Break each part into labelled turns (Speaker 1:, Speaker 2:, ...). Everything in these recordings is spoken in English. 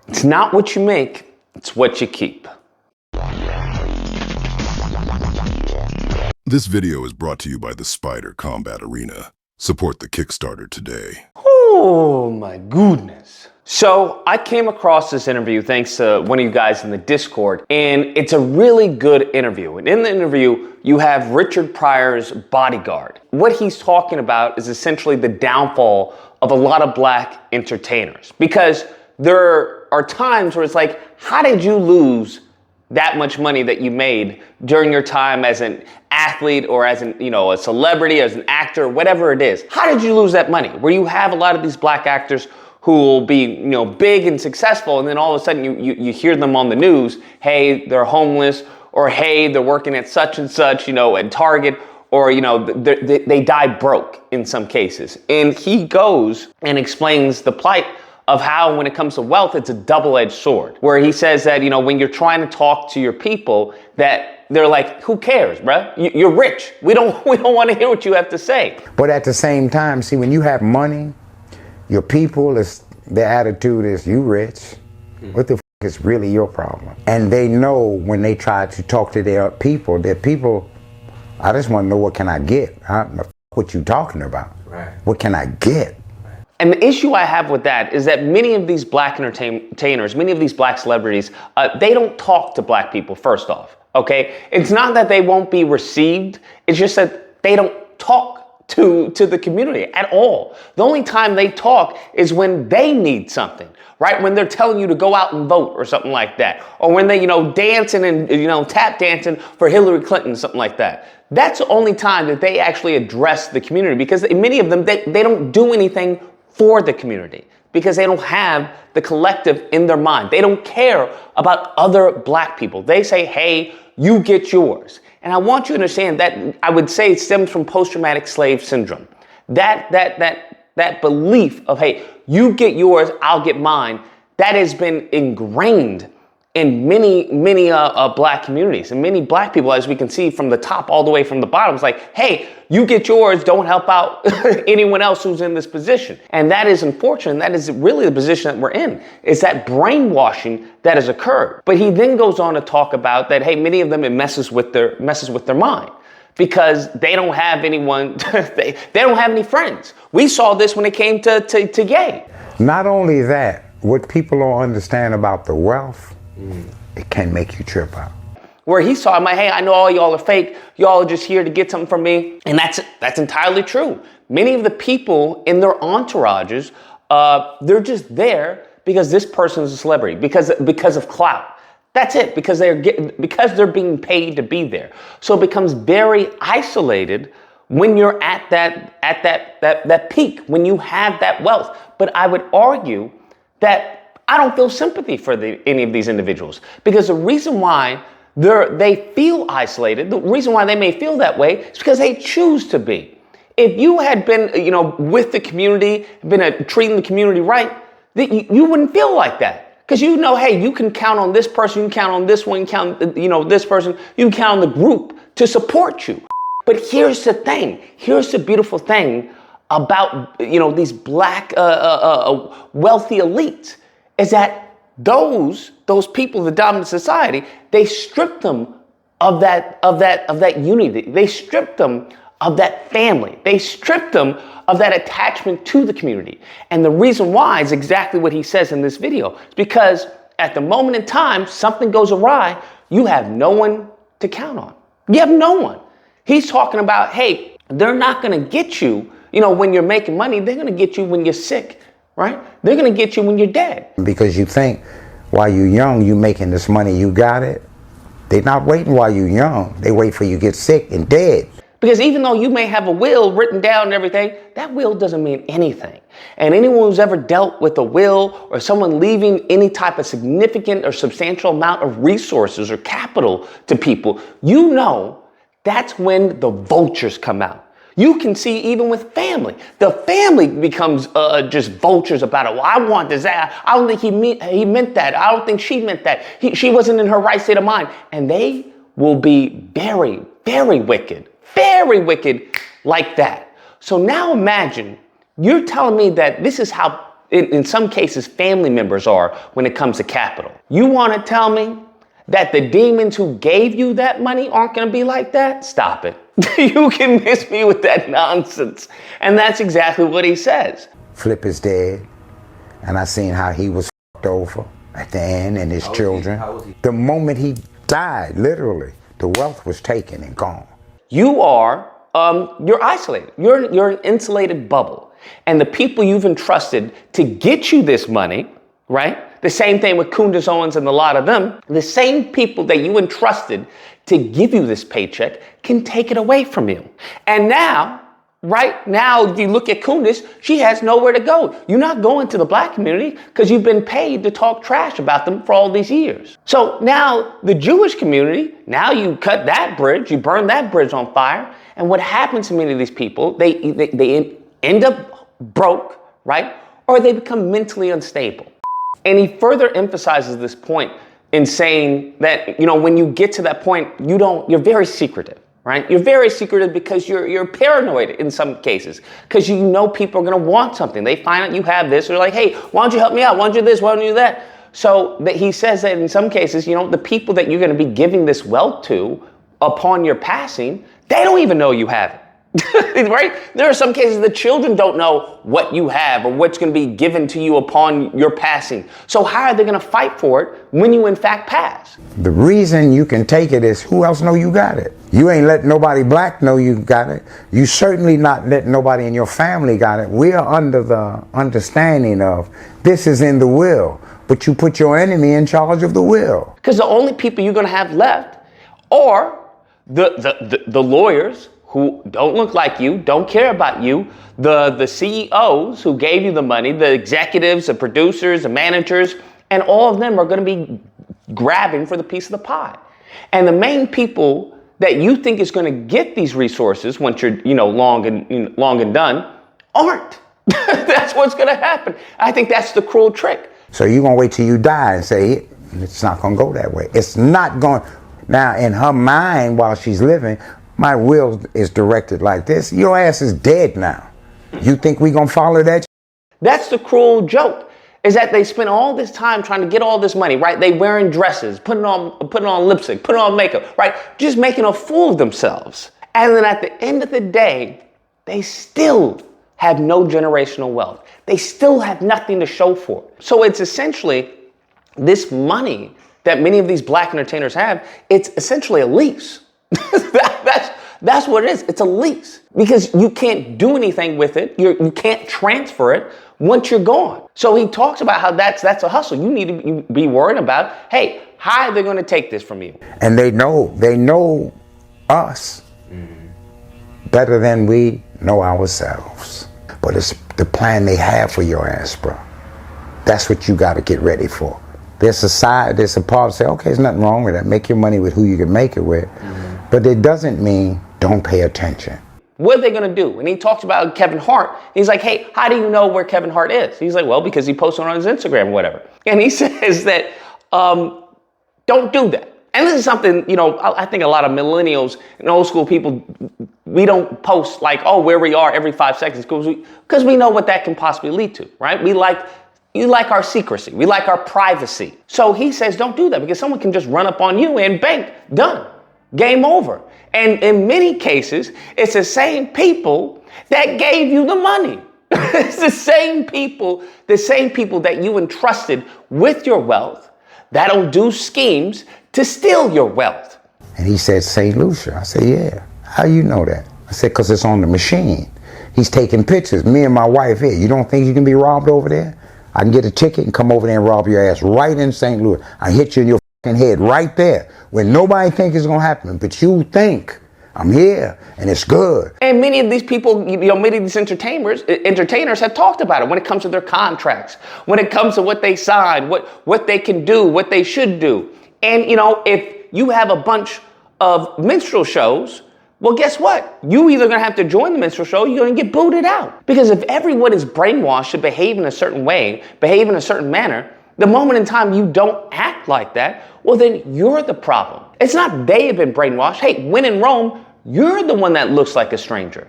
Speaker 1: It's not what you make, it's what you keep.
Speaker 2: This video is brought to you by the Spider Combat Arena. Support the Kickstarter today.
Speaker 1: Oh my goodness. So I came across this interview thanks to one of you guys in the Discord, and it's a really good interview. And in the interview, you have Richard Pryor's bodyguard. What he's talking about is essentially the downfall of a lot of black entertainers. Because there are times where it's like, how did you lose that much money that you made during your time as an athlete or as a celebrity, as an actor, whatever it is? How did you lose that money? Where you have a lot of these black actors who will be, big and successful, and then all of a sudden you hear them on the news, hey, they're homeless, or hey, they're working at such and such, at Target, or, they die broke in some cases. And he goes and explains the plight of how, when it comes to wealth, it's a double-edged sword, where he says that, when you're trying to talk to your people, that they're like, who cares, bruh? You're rich. We don't want to hear what you have to say.
Speaker 3: But at the same time, see, when you have money, your people, their attitude is, you rich. What the f is really your problem? And they know when they try to talk to their people, I just want to know, what can I get? What you talking about? Right. What can I get?
Speaker 1: And the issue I have with that is that many of these black entertainers, many of these black celebrities, they don't talk to black people, first off, okay? It's not that they won't be received, it's just that they don't talk to the community at all. The only time they talk is when they need something, right? When they're telling you to go out and vote or something like that. Or when they, dancing and, tap dancing for Hillary Clinton, something like that. That's the only time that they actually address the community, because many of them, they don't do anything for the community because they don't have the collective in their mind. They don't care about other black people. They say, hey, you get yours. And I want you to understand that I would say it stems from post-traumatic slave syndrome. That belief of, hey, you get yours, I'll get mine, that has been ingrained in many black communities, and many black people, as we can see from the top all the way from the bottom. It's like, hey, you get yours, don't help out anyone else who's in this position. And that is unfortunate. That is really the position that we're in, is that brainwashing that has occurred. But he then goes on to talk about that, hey, many of them, it messes with their mind, because they don't have anyone, they don't have any friends. We saw this when it came to Ye.
Speaker 3: Not only that, what people don't understand about the wealth, it can make you trip out.
Speaker 1: Where he's talking about, hey, I know all y'all are fake. Y'all are just here to get something from me. And that's entirely true. Many of the people in their entourages, they're just there because this person is a celebrity, because of clout. That's it, because they're being paid to be there. So it becomes very isolated when you're at that peak, when you have that wealth. But I would argue that I don't feel sympathy for any of these individuals, because the reason why they feel isolated, the reason why they may feel that way, is because they choose to be. If you had been, with the community, been treating the community right, you wouldn't feel like that. Because hey, you can count on this person, you can count on this one, you can count, this person, you can count on the group to support you. But here's the thing, here's the beautiful thing about, these black wealthy elites, is that those people, the dominant society, they stripped them of that unity. They stripped them of that family. They stripped them of that attachment to the community. And the reason why is exactly what he says in this video. It's because at the moment in time, something goes awry, you have no one to count on. You have no one. He's talking about, hey, they're not going to get you, when you're making money. They're going to get you when you're sick. Right? They're going to get you when you're dead.
Speaker 3: Because you think while you're young, you making this money, you got it. They're not waiting while you're young. They wait for you to get sick and dead.
Speaker 1: Because even though you may have a will written down and everything, that will doesn't mean anything. And anyone who's ever dealt with a will or someone leaving any type of significant or substantial amount of resources or capital to people, that's when the vultures come out. You can see even with family. The family becomes just vultures about it. Well, I want this. I don't think he meant that. I don't think she meant that. She wasn't in her right state of mind. And they will be very, very wicked like that. So now imagine, you're telling me that this is how in some cases, family members are when it comes to capital. You want to tell me that the demons who gave you that money aren't going to be like that? Stop it. You can miss me with that nonsense. And that's exactly what he says.
Speaker 3: Flip is dead, and I seen how he was f***ed over at the end, and his children. The moment he died, literally, the wealth was taken and gone.
Speaker 1: You are, you're isolated. You're an insulated bubble. And the people you've entrusted to get you this money, right? The same thing with Kundus Owens and a lot of them. The same people that you entrusted to give you this paycheck can take it away from you. And now, right now, if you look at Kundus, she has nowhere to go. You're not going to the black community because you've been paid to talk trash about them for all these years. So now the Jewish community, now you cut that bridge, you burn that bridge on fire. And what happens to many of these people, they end up broke, right? Or they become mentally unstable. And he further emphasizes this point in saying that, when you get to that point, you're very secretive, right? You're very secretive because you're paranoid in some cases, because people are going to want something. They find out you have this. They're like, hey, why don't you help me out? Why don't you do this? Why don't you do that? So that he says that in some cases, the people that you're going to be giving this wealth to upon your passing, they don't even know you have it. Right? There are some cases the children don't know what you have or what's going to be given to you upon your passing. So how are they going to fight for it when you in fact pass?
Speaker 3: The reason you can take it is who else know you got it? You ain't let nobody black know you got it. You certainly not let nobody in your family got it. We are under the understanding of this is in the will, but you put your enemy in charge of the will.
Speaker 1: Because the only people you're going to have left are the lawyers who don't look like you, don't care about you, the CEOs who gave you the money, the executives, the producers, the managers, and all of them are going to be grabbing for the piece of the pie. And the main people that you think is going to get these resources once you're, long and done, aren't. That's what's going to happen. I think that's the cruel trick.
Speaker 3: So you're going to wait till you die and say, it's not going to go that way. It's not going. Now, in her mind, while she's living, my will is directed like this. Your ass is dead now. You think we gonna follow that?
Speaker 1: That's the cruel joke, is that they spend all this time trying to get all this money, right? They wearing dresses, putting on lipstick, putting on makeup, right? Just making a fool of themselves. And then at the end of the day, they still have no generational wealth. They still have nothing to show for it. So it's essentially this money that many of these black entertainers have, it's essentially a lease. That's what it is. It's a lease because you can't do anything with it. You can't transfer it once you're gone. So he talks about how that's a hustle. You need to be worried about, hey, how are they going to take this from you?
Speaker 3: And they know us better than we know ourselves. But it's the plan they have for your ass, bro. That's what you got to get ready for. There's a part say, okay, there's nothing wrong with that. Make your money with who you can make it with. But it doesn't mean don't pay attention.
Speaker 1: What are they going to do? And he talks about Kevin Hart. He's like, hey, how do you know where Kevin Hart is? He's like, well, because he posted on his Instagram or whatever. And he says that don't do that. And this is something, I think a lot of millennials and old school people, we don't post like, oh, where we are every 5 seconds because we know what that can possibly lead to, right? You like our secrecy. We like our privacy. So he says, don't do that because someone can just run up on you and bang, done. Game over. And in many cases, it's the same people that gave you the money. It's the same people that you entrusted with your wealth that'll do schemes to steal your wealth.
Speaker 3: And he said, St. Lucia. I said, yeah. How you know that? I said, because it's on the machine. He's taking pictures. Me and my wife here. You don't think you can be robbed over there? I can get a ticket and come over there and rob your ass right in St. Louis. I hit you in your head right there when nobody think it's gonna happen, but you think I'm here and it's good.
Speaker 1: And many of these people, many of these entertainers have talked about it when it comes to their contracts, when it comes to what they sign, what they can do, what they should do. And if you have a bunch of minstrel shows, well, guess what? You either gonna have to join the minstrel show, or you're gonna get booted out. Because if everyone is brainwashed to behave in a certain way, behave in a certain manner, the moment in time you don't act like that, well, then you're the problem. It's not they have been brainwashed. Hey, when in Rome, you're the one that looks like a stranger.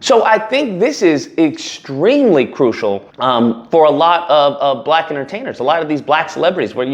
Speaker 1: So I think this is extremely crucial for a lot of black entertainers, a lot of these black celebrities where,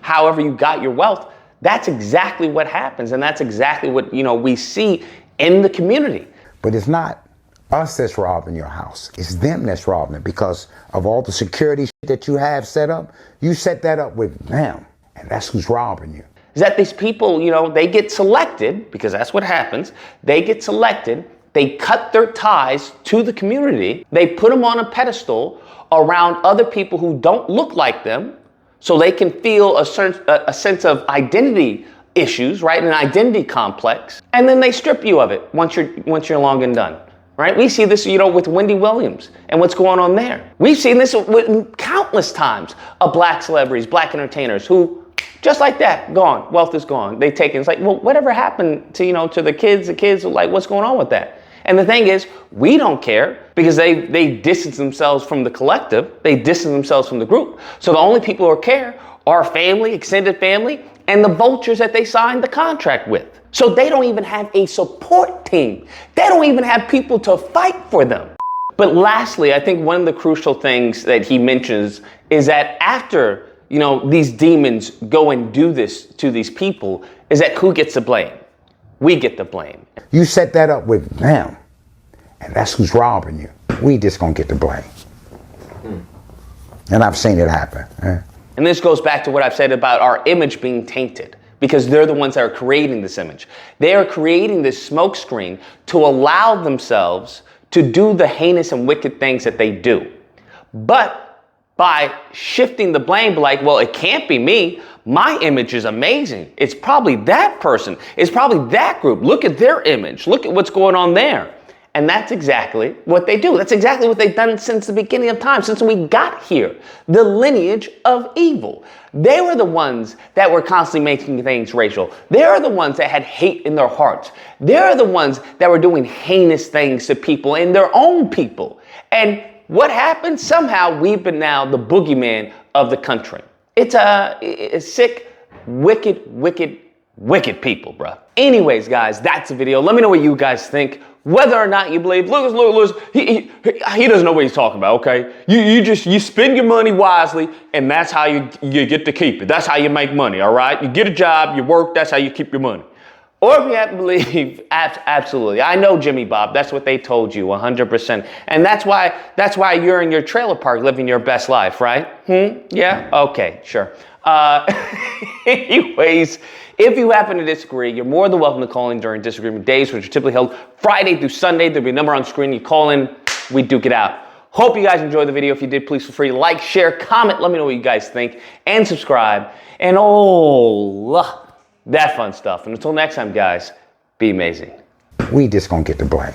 Speaker 1: however you got your wealth, that's exactly what happens. And that's exactly what, we see in the community.
Speaker 3: But it's not us that's robbing your house. It's them that's robbing it because of all the security that you have set up. You set that up with them, and that's who's robbing you.
Speaker 1: Is that these people, they get selected, because that's what happens. They get selected. They cut their ties to the community. They put them on a pedestal around other people who don't look like them so they can feel a sense of identity issues, right? An identity complex. And then they strip you of it once you're long and done, right? We see this, with Wendy Williams and what's going on there. We've seen this with countless times of black celebrities, black entertainers who, just like that, gone. Wealth is gone. They take it. It's like, well, whatever happened to, to the kids? The kids are like, what's going on with that? And the thing is, we don't care because they distance themselves from the collective. They distance themselves from the group. So the only people who care are family, extended family, and the vultures that they signed the contract with. So they don't even have a support team. They don't even have people to fight for them. But lastly, I think one of the crucial things that he mentions is that after, these demons go and do this to these people, is that who gets the blame? We get the blame.
Speaker 3: You set that up with them, and that's who's robbing you. We just gonna get the blame. And I've seen it happen.
Speaker 1: And this goes back to what I've said about our image being tainted, because they're the ones that are creating this image. They are creating this smokescreen to allow themselves to do the heinous and wicked things that they do. But by shifting the blame, like, well, it can't be me. My image is amazing. It's probably that person. It's probably that group. Look at their image. Look at what's going on there. And that's exactly what they do. That's exactly what they've done since the beginning of time, since we got here. The lineage of evil. They were the ones that were constantly making things racial. They're the ones that had hate in their hearts. They're the ones that were doing heinous things to people and their own people. And what happened? Somehow we've been now the boogeyman of the country. It's a sick, wicked people, bruh. Anyways, guys, that's the video. Let me know what you guys think. Whether or not you believe, Lucas, he doesn't know what he's talking about, okay? You spend your money wisely, and that's how you get to keep it. That's how you make money, all right? You get a job, you work, that's how you keep your money. Or if you have to believe, absolutely. I know Jimmy Bob, that's what they told you, 100%. And that's why you're in your trailer park living your best life, right? Yeah? Okay, sure. Anyways, if you happen to disagree, you're more than welcome to call in during disagreement days, which are typically held Friday through Sunday. There'll be a number on screen. You call in, we duke it out. Hope you guys enjoyed the video. If you did, please feel free to like, share, comment. Let me know what you guys think, and subscribe. And that fun stuff. And until next time, guys, be amazing.
Speaker 3: We just gonna get the blame.